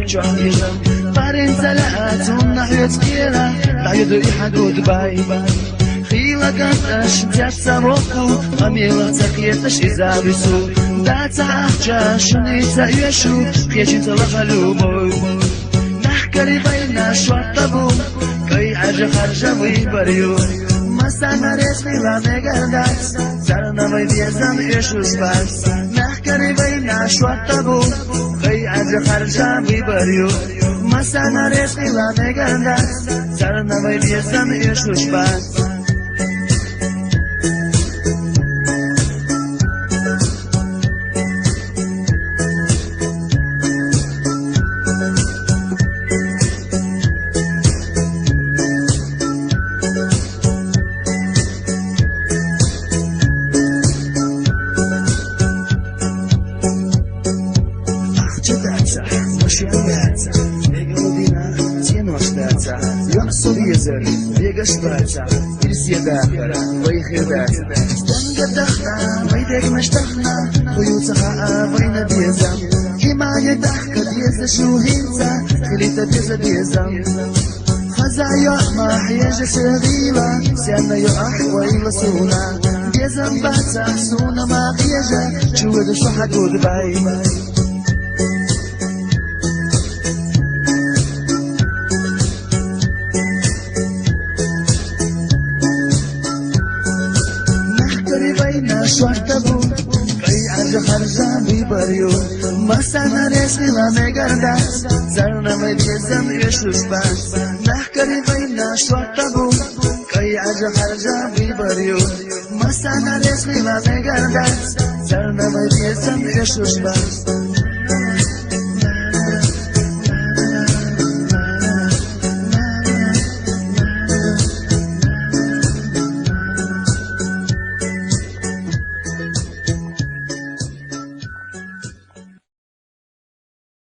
جاهيرا بارين زلات ونحيت كيرا لا يدري حدود باي خيلا قدش جات سموكو أميلا تقيتش إذا بسو داتا أحجاش نيتا يشو خيجين تلغلومو نحكري بينا شوطبو كي عجا خرجا ويبريو مسانا رسمي لا نقردات زرنا ويبيزم يشو سباس نحكري بينا شوطبو كي عجا خرجا ويبريو مسانا رسمي لا نقردات زرنا ويبيزم يشو سباس Бегаешь плача, или съедахара, выходата. Стенгадахна, выйдек наштахна, хуются хаа, война беза. Химая дахка, беза шухинца, хилита беза беза. Хазаю ахма, хьежа севила, сянаю ахва ила суна. Беза баца, суна ма хьежа, чуэду шаха гудбай. شوطبو كي عرجا خرجا بيبريو مسانا رسمي لا نقردات زرنا مديزم يشوش باس نحكري بينا شوطبو كي عرجا خرجا بيبريو مسانا رسمي لا نقردات زرنا مديزم يشوش باس